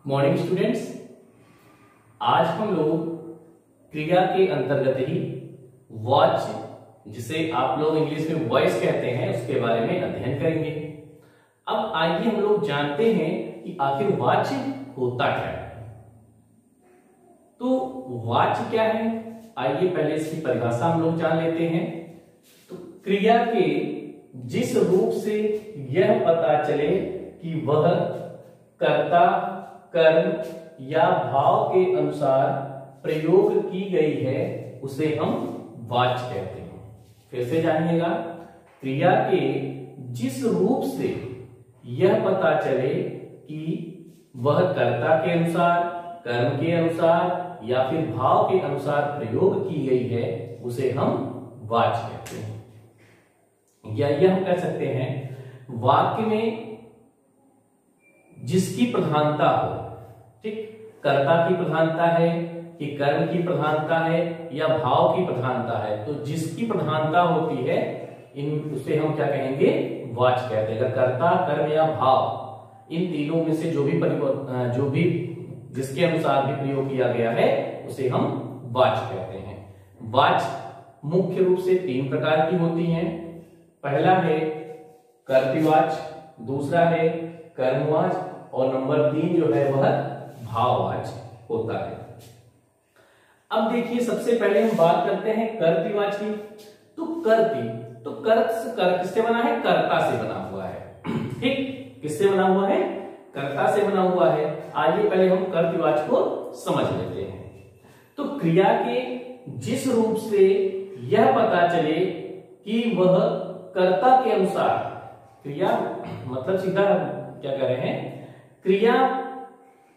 Morning students, आज हम लोग क्रिया के अंतर्गत ही वॉच, जिसे आप लोग इंग्लिश में वॉइस कहते हैं, उसके बारे में अध्ययन करेंगे। अब आइए हम लोग जानते हैं कि आखिर वॉच होता क्या है। तो वॉच क्या है, आइए पहले इसकी परिभाषा हम लोग जान लेते हैं। तो क्रिया के जिस रूप से यह पता चले कि वह कर्ता, कर्म या भाव के अनुसार प्रयोग की गई है, उसे हम वॉच कहते हैं। फिर से जानिएगा, क्रिया के जिस रूप से यह पता चले कि वह कर्ता के अनुसार, कर्म के अनुसार या फिर भाव के अनुसार प्रयोग की गई है, उसे हम वॉच कहते हैं। या यह हम कह सकते हैं वाक्य में जिसकी प्रधानता हो, ठीक, कर्ता की प्रधानता है कि कर्म की प्रधानता है या भाव की प्रधानता है, तो जिसकी प्रधानता होती है उसे हम क्या कहेंगे, वॉच कहते हैं। अगर कर्ता, कर्म या भाव इन तीनों में से जो भी जिसके अनुसार भी प्रयोग किया गया है, उसे हम वॉच कहते हैं। वॉच मुख्य रूप से तीन प्रकार की होती हैं। पहला है कर्तृवाच, दूसरा है कर्मवाच और नंबर 3 जो है वह भाववाच होता है। अब देखिए, सबसे पहले हम बात करते हैं कर्तृवाच की। तो कर्त किससे बना है, कर्ता से बना हुआ है। ठीक, किससे बना हुआ है, कर्ता से बना हुआ है। आइए पहले हम कर्तृवाच को समझ लेते हैं। तो क्रिया के जिस रूप से यह पता चले कि वह कर्ता के अनुसार, क्रिया मतलब सीधा क्या कह रहे हैं, क्रिया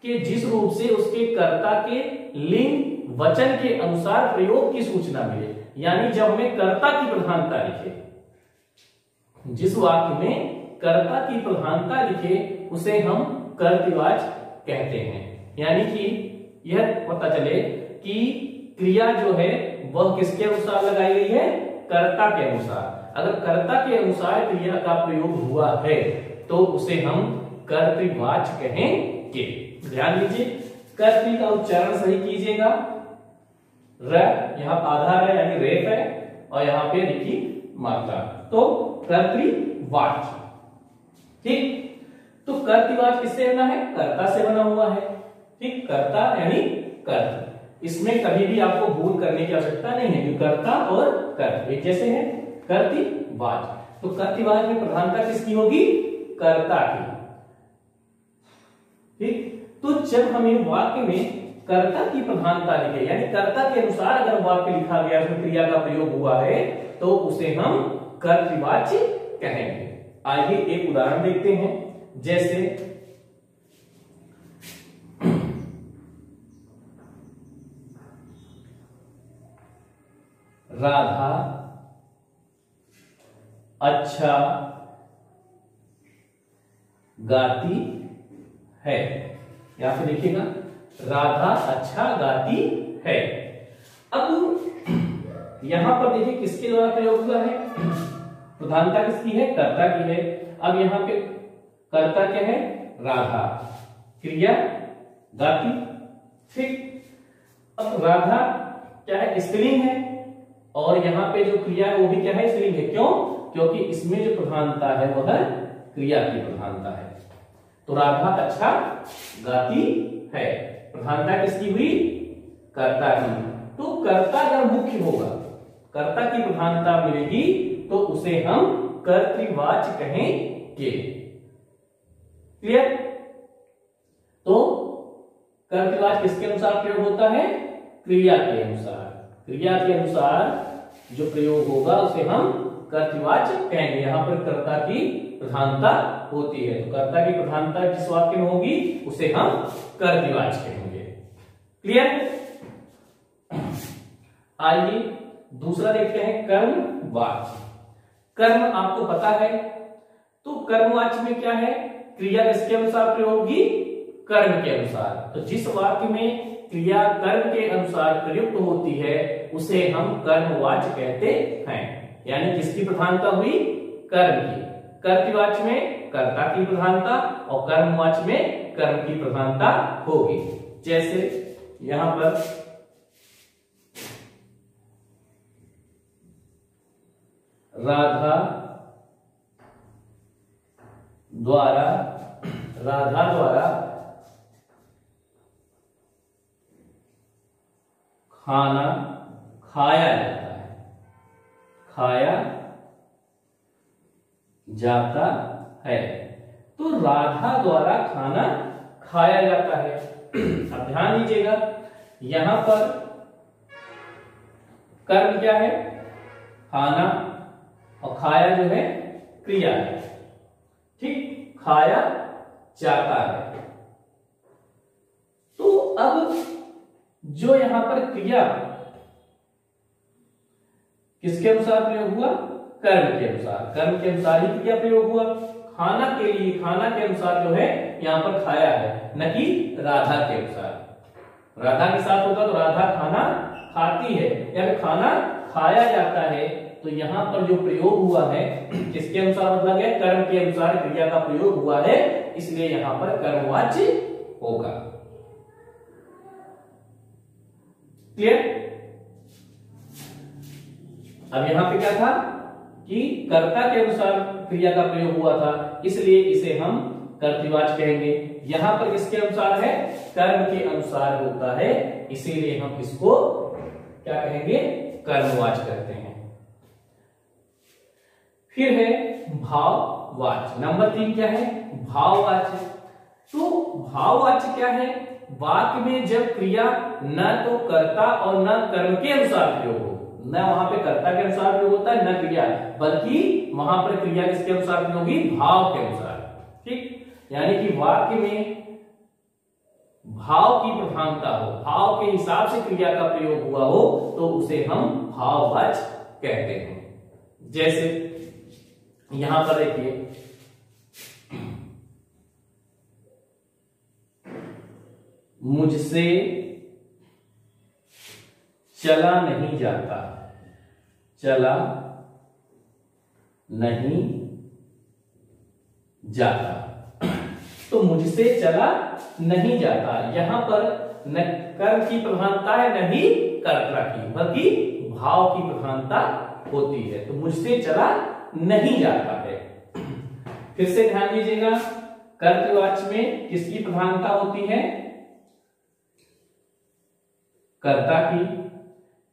के जिस रूप से उसके कर्ता के लिंग वचन के अनुसार प्रयोग की सूचना मिले, यानी जब हमें कर्ता की प्रधानता लिखे, जिस वाक्य में कर्ता की प्रधानता लिखे, उसे हम कर्तृवाच कहते हैं। यानी कि यह पता चले कि क्रिया जो है वह किसके अनुसार लगाई गई है, कर्ता के अनुसार। अगर कर्ता के अनुसार क्रिया का प्रयोग हुआ है तो उसे हम कर्तृवाच कहेंगे। ध्यान दीजिए, कर्तृ का उच्चारण सही कीजिएगा। र यहां आधार है यानी रेफ है और यहां पे लिखी मात्रा, तो कर्तृवाच। ठीक, तो कर्तृवाच किससे बना है, कर्ता से बना हुआ है। ठीक, कर्ता यानी कर्त, इसमें कभी भी आपको भूल करने की आवश्यकता नहीं है, क्योंकि कर्ता और कर्त एक जैसे हैं। कर्तृवाच, तो कर्तृवाच में प्रधानता किसकी होगी, कर्ता की। ठीक, तो जब हमें वाक्य में कर्ता की प्रधानता लिखे, यानी कर्ता के अनुसार अगर वाक्य लिखा गया, उसमें क्रिया का प्रयोग हुआ है, तो उसे हम कर्तृवाच कहेंगे। आइए एक उदाहरण देखते हैं। जैसे राधा अच्छा गाती है, या फिर देखिएगा राधा अच्छा गाती है। अब यहां पर देखिए किसके द्वारा प्रयोग हुआ है, प्रधानता किसकी है, कर्ता की है। अब यहां पे कर्ता क्या है, राधा, क्रिया गाती। ठीक, अब राधा क्या है, स्त्रीलिंग है, और यहां पे जो क्रिया है वो भी क्या है, स्त्रीलिंग है। क्यों, क्योंकि इसमें जो प्रधानता है वह क्रिया की प्रधानता है। तो राधा अच्छा गाती है, प्रधानता किसकी हुई, कर्ता की। तो कर्ता अगर मुख्य होगा, कर्ता की प्रधानता मिलेगी, तो उसे हम कर्तृवाच कहेंगे। क्लियर। तो कर्तृवाच किसके अनुसार प्रयोग होता है, क्रिया के अनुसार। क्रिया के अनुसार जो प्रयोग होगा उसे हम कर्तृवाच कहेंगे। यहां पर कर्ता की प्रधानता होती है, तो कर्ता की प्रधानता जिस वाक्य में होगी उसे हम कर्तृवाच कहेंगे। क्लियर। आइए दूसरा देखते हैं, कर्मवाच। कर्म आपको पता है, तो कर्मवाच में क्या है, क्रिया किसके अनुसार प्रयोग होगी, कर्म के अनुसार। तो जिस वाक्य में क्रिया कर्म के अनुसार प्रयुक्त होती है उसे हम कर्मवाच कहते हैं। यानी किसकी प्रधानता हुई, कर्म की। कर्तृवाच्य में कर्ता की प्रधानता और कर्मवाच्य में कर्म की प्रधानता होगी। जैसे यहां पर राधा द्वारा खाना खाया जाता है। तो राधा द्वारा खाना खाया जाता है। अब ध्यान दीजिएगा, यहां पर कर्म क्या है? खाना, और खाया जो है क्रिया है। ठीक, खाया जाता है। तो अब जो यहां पर क्रिया किसके अनुसार प्रयोग हुआ? कर्म के अनुसार। कर्म के अनुसार ही क्रिया प्रयोग हुआ। खाना के लिए, खाना के अनुसार जो है यहां पर खाया है, न कि राधा के अनुसार। राधा के साथ होता तो राधा खाना खाती है या फिर खाना खाया जाता है। तो यहां पर जो प्रयोग हुआ है किसके अनुसार बदला गया? कर्म के अनुसार क्रिया का प्रयोग हुआ है, इसलिए यहां पर कर्मवाच्य होगा। क्लियर? अब यहां पे क्या था कि कर्ता के अनुसार क्रिया का प्रयोग हुआ था, इसलिए इसे हम कर्तृवाच्य कहेंगे। यहां पर किसके अनुसार है? कर्म के अनुसार होता है, इसीलिए हम इसको क्या कहेंगे? कर्मवाच्य कहते हैं। फिर है भाववाच्य। नंबर 3 क्या है? भाववाच्य। तो भाववाच्य क्या है? वाक्य में जब क्रिया न तो कर्ता और न कर्म के अनुसार प्रयोग हो, न वहां पे कर्ता के अनुसार प्रयोग होता है, न क्रिया, बल्कि वहां पर क्रिया किसके अनुसार प्रयोग होगी? भाव के अनुसार। ठीक, यानी कि वाक्य में भाव की प्रधानता हो, भाव के हिसाब से क्रिया का प्रयोग हुआ हो, तो उसे हम भाववाच्य कहते हैं। जैसे यहां पर देखिए, मुझसे चला नहीं जाता, चला नहीं जाता। तो मुझसे चला नहीं जाता, यहां पर न कर्म की प्रधानता है न ही कर्ता की, बल्कि भाव की प्रधानता होती है। तो मुझसे चला नहीं जाता है। फिर से ध्यान दीजिएगा, कर्तृवाच्य में किसकी प्रधानता होती है? कर्ता की।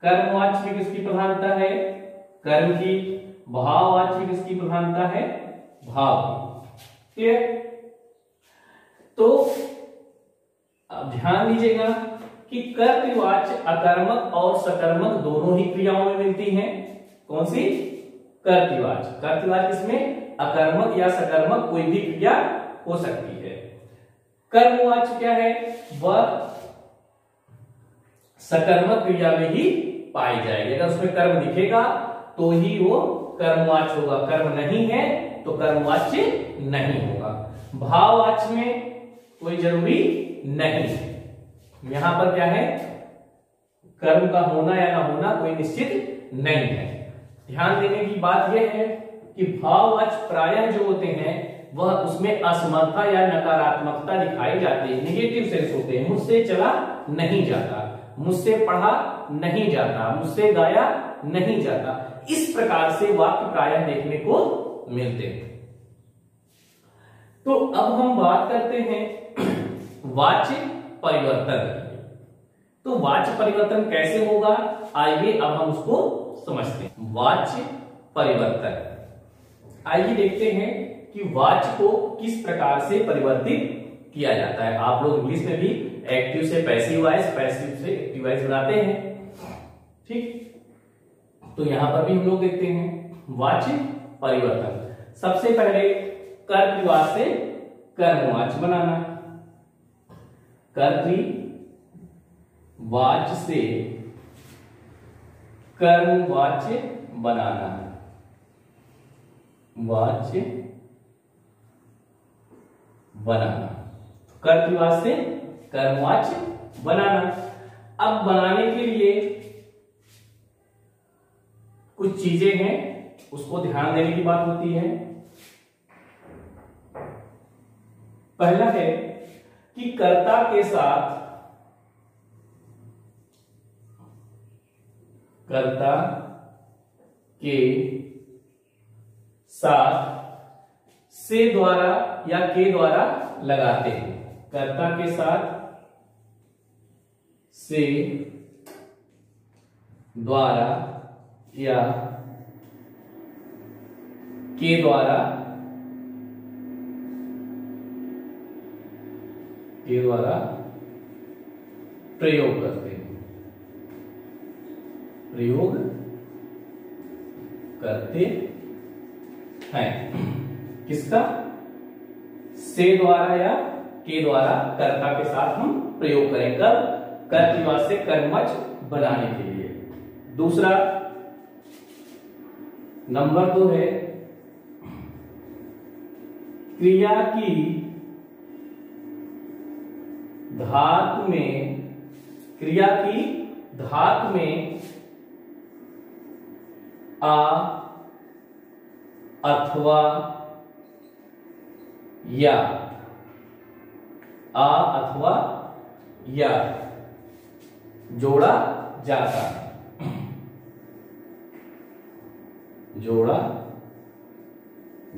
कर्मवाच्य में किसकी प्रधानता है? कर्म की। भाववाच्य में किसकी प्रधानता है? भाव की। क्लियर? तो अब ध्यान दीजिएगा कि कर्तृवाच्य अकर्मक और सकर्मक दोनों ही क्रियाओं में मिलती हैं। कौन सी? कर्तृवाच्य। कर्तृवाच्य इसमें अकर्मक या सकर्मक कोई भी क्रिया हो सकती है। कर्मवाच्य क्या है? वह सकर्मक क्रिया में ही पाई जाएगी। अगर उसमें कर्म दिखेगा तो ही वो कर्मवाच्य होगा, कर्म नहीं है तो कर्मवाच्य नहीं होगा। भाववाच्य में कोई जरूरी नहीं। यहां पर क्या है? कर्म का होना या ना होना कोई निश्चित नहीं है। ध्यान देने की बात यह है कि भाववाच्य प्रायः जो होते हैं वह उसमें असमर्थता या नकारात्मकता दिखाई जाती है, निगेटिव सेंस होते हैं। मुझसे चला नहीं जाता, मुझसे पढ़ा नहीं जाता, मुझसे गाया नहीं जाता, इस प्रकार से वाक्य प्रायः देखने को मिलते हैं। तो अब हम बात करते हैं वाच्य परिवर्तन। तो वाच्य परिवर्तन कैसे होगा, आइए अब हम उसको समझते हैं। वाच्य परिवर्तन, आइए देखते हैं कि वाच्य को किस प्रकार से परिवर्तित किया जाता है। आप लोग इंग्लिश में भी एक्टिव से पैसिव वॉइस, पैसिव से एक्टिव वॉइस बनाते हैं। ठीक, तो यहां पर भी हम लोग देखते हैं वाच्य परिवर्तन। सबसे पहले कर्तृवाच्य से कर्मवाच्य बनाना, कर्तृवाच्य से कर्मवाच्य बनाना, वाच्य बनाना, कर्तृवाच्य से कर्मवाच्य बनाना। अब बनाने के लिए कुछ चीजें हैं, उसको ध्यान देने की बात होती है। पहला है कि कर्ता के साथ से द्वारा या के द्वारा लगाते हैं। कर्ता के साथ से द्वारा या के द्वारा प्रयोग करते हैं, प्रयोग करते हैं। किसका? से द्वारा या के द्वारा कर्ता के साथ हम प्रयोग करें, कब? कर्तृवाच से कर्मच बनाने के लिए। दूसरा नंबर 2 है क्रिया की धातु में आ अथवा या जोड़ा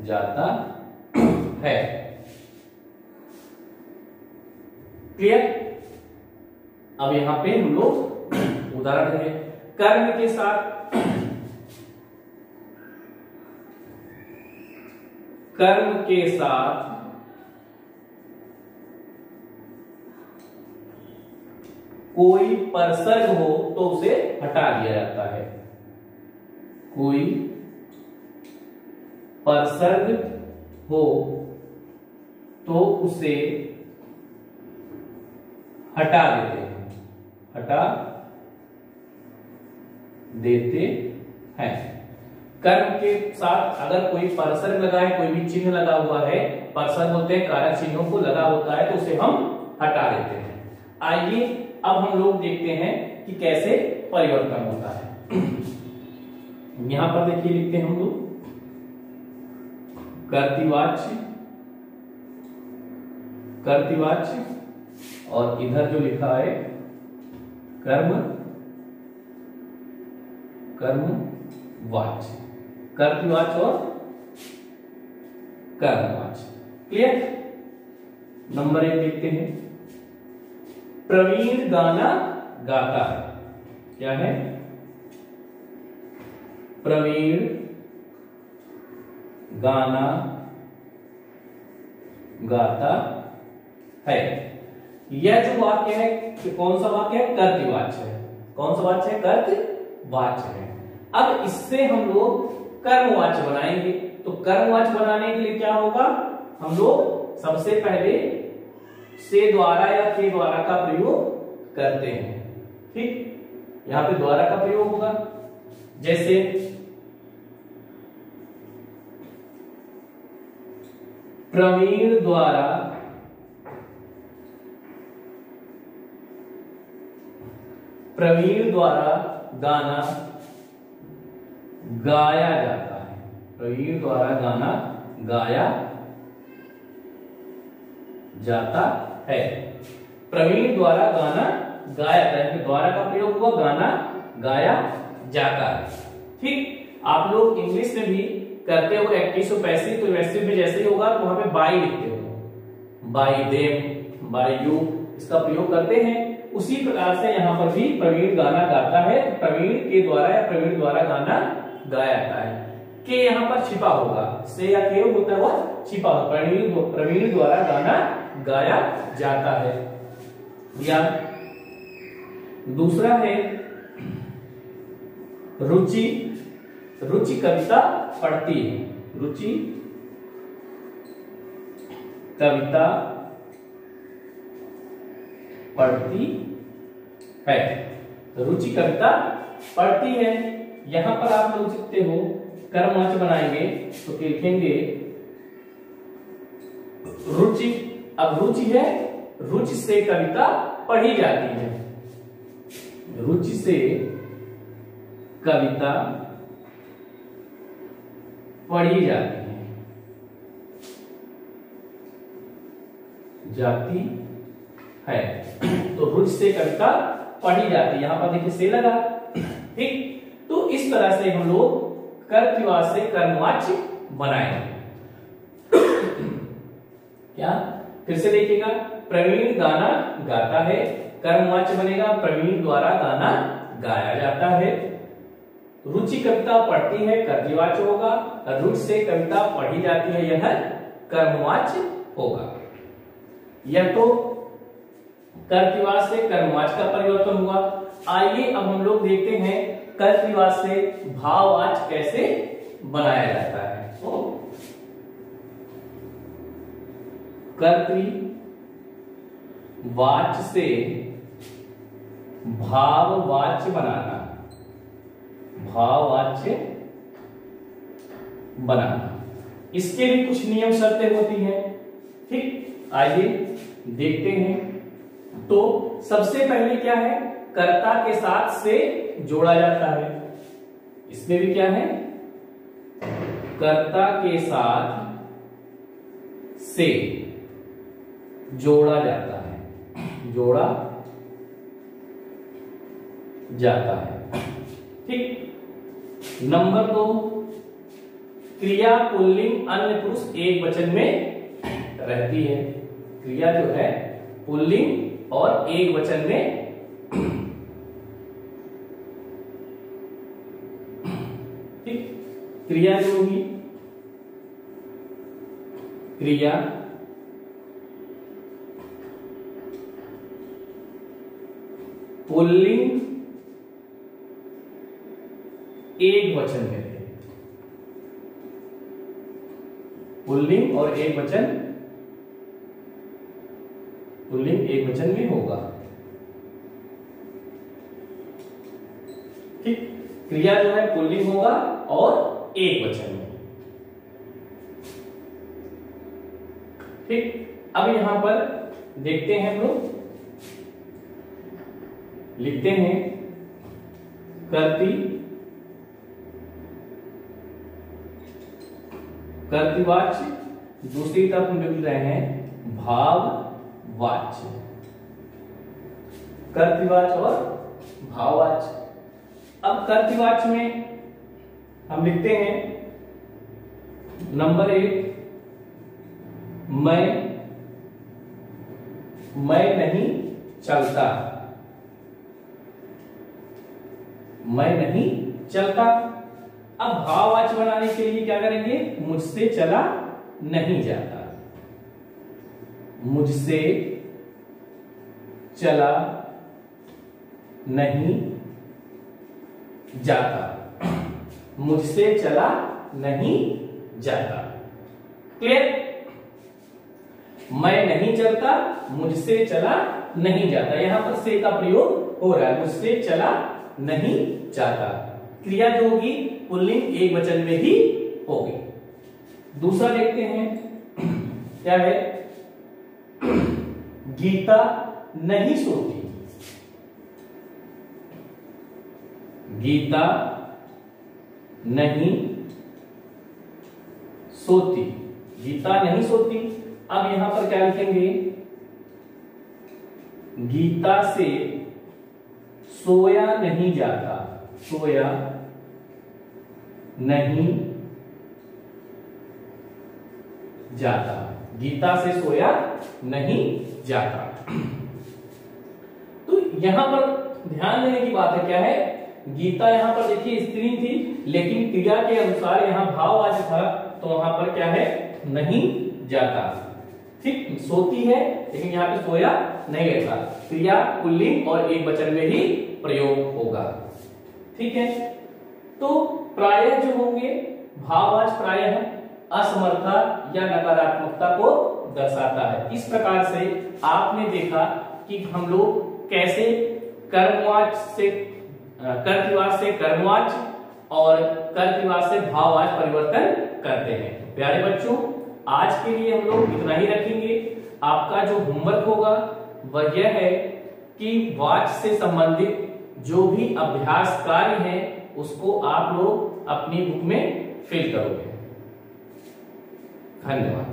जाता है। क्लियर? अब यहां पे हम लोग उदाहरण है, कर्म के साथ कोई परसर्ग हो तो उसे हटा दिया जाता है। कोई परसर्ग हो तो उसे हटा देते हैं। कर्म के साथ अगर कोई परसर्ग लगा है, कोई भी चिन्ह लगा हुआ है, परसर्ग होते हैं कारक चिन्हों को लगा होता है, तो उसे हम हटा देते हैं। आइए अब हम लोग देखते हैं कि कैसे परिवर्तन होता है। यहां पर देखिए लिखते हैं हम लोग कर्तृवाच्य और इधर जो लिखा है कर्मवाच्य, कर्तृवाच्य और कर्मवाच्य। क्लियर? नंबर 1 देखते हैं, प्रवीण गाना गाता है। क्या है? प्रवीण गाना गाता है। यह जो वाक्य है कौन सा वाक्य है? कर्तृवाच्य है। कौन सा वाच्य है? कर्तृवाच्य है। अब इससे हम लोग कर्मवाच्य बनाएंगे, तो कर्मवाच्य बनाने के लिए क्या होगा? हम लोग सबसे पहले से द्वारा या के द्वारा का प्रयोग करते हैं। ठीक, यहां पे द्वारा का प्रयोग होगा। जैसे प्रवीण द्वारा गाना गाया जाता है। प्रवीण द्वारा गाना गाया जाता है। प्रवीण द्वारा गाना गाया जाता है, द्वारा का प्रयोग हुआ, गाना गाया जाता है। ठीक, आप लोग इंग्लिश में भी करते हो एक्टिव और पैसिव, तो पैसिव में जैसे ही होगा तो वहां पे बाय लिखते हो, बाय देम, बाय यू, इसका प्रयोग करते हैं। उसी प्रकार से यहाँ पर भी प्रवीण गाना गाता है, प्रवीण के द्वारा या प्रवीण द्वारा गाना गाया जाता है। के यहाँ पर छिपा होगा, से या के होता है वह छिपा होगा। प्रवीण द्वारा गाना गाया जाता है। या दूसरा है रुचि कविता पढ़ती है। रुचि कविता पढ़ती है। रुचि कविता पढ़ती है। यहां पर आप लोग लिखते हो, कर्मवाच्य बनाएंगे तो लिखेंगे रुचि। अब रुचि है, रुचि से कविता पढ़ी जाती है। रुचि से कविता पढ़ी जाती है। जाती है। तो रुचि से कविता पढ़ी जाती है, यहां पर देखिए से लगा। ठीक, तो इस तरह से हम लोग कर्तृवाच से कर्मवाच्य बनाएंगे। क्या, फिर से देखिएगा, प्रवीण गाना गाता है, कर्मवाच्य बनेगा प्रवीण द्वारा गाना गाया जाता है। रुचि कविता पढ़ती है, कर्तृवाच्य होगा। रुचि से कविता पढ़ी जाती है, यह कर्मवाच्य होगा। यह तो कर्तृवाच से कर्मवाच्य का परिवर्तन हुआ। आइए अब हम लोग देखते हैं कर्तृवाच से भाववाच्य कैसे बनाया जाता है। कर्तृवाच्य से भाववाच्य बनाना, भाववाच्य बनाना, इसके भी कुछ नियम शर्तें होती हैं। ठीक, आइए देखते हैं। तो सबसे पहले क्या है, कर्ता के साथ से जोड़ा जाता है। इसमें भी क्या है, कर्ता के साथ से जोड़ा जाता है, जोड़ा जाता है। ठीक, नंबर 2, क्रिया पुल्लिंग अन्य पुरुष एक वचन में रहती है। क्रिया जो है पुल्लिंग और एक वचन में ठीक, क्रिया जो होगी, क्रिया पुल्लिंग एक वचन में है, पुल्लिंग और एक वचन, पुल्लिंग एक वचन में होगा। ठीक, क्रिया जो है पुल्लिंग होगा और एक वचन में। ठीक, अब यहां पर देखते हैं हम लोग, लिखते हैं कर्तृवाच्य, दूसरी तरफ हम लिख रहे हैं भाववाच्य। कर्तृवाच्य और भाववाच्य। अब कर्तृवाच्य में हम लिखते हैं नंबर 1, मैं नहीं चलता, मैं नहीं चलता। अब भाववाच्य बनाने के लिए क्या करेंगे, मुझसे चला नहीं जाता, मुझसे चला नहीं जाता, मुझसे चला नहीं जाता। क्लियर, मैं नहीं चलता, मुझसे चला नहीं जाता, यहां पर से का प्रयोग हो रहा है, मुझसे चला नहीं जाता। क्रिया जो होगी पुल्लिंग एक वचन में ही होगी। दूसरा देखते हैं क्या है, गीता नहीं सोती, गीता नहीं सोती, गीता नहीं सोती। अब यहां पर क्या लिखेंगे, गीता से सोया नहीं जाता, सोया नहीं जाता, गीता से सोया नहीं जाता। तो यहां पर ध्यान देने की बात है, क्या है, गीता यहां पर देखिए स्त्री थी, लेकिन क्रिया के अनुसार यहां भाववाच्य था, तो वहां पर क्या है, नहीं जाता। ठीक, सोती है लेकिन यहाँ पे सोया नहीं रहता, क्रिया पुल्लिंग और एक वचन में ही प्रयोग होगा। ठीक है, तो प्रायः जो होंगे भाववाच्य प्रायः असमर्था या नकारात्मकता को दर्शाता है। इस प्रकार से आपने देखा कि हम लोग कैसे कर्मवाच्य से कर्तृवाच्य से कर्मवाच्य और कर्तृवाच्य से भाववाच्य परिवर्तन करते हैं। प्यारे बच्चों, आज के लिए हम लोग इतना ही रखेंगे। आपका जो होमवर्क होगा वह यह है कि वाच्य से संबंधित जो भी अभ्यास कार्य है उसको आप लोग अपनी बुक में फिल करोगे। धन्यवाद।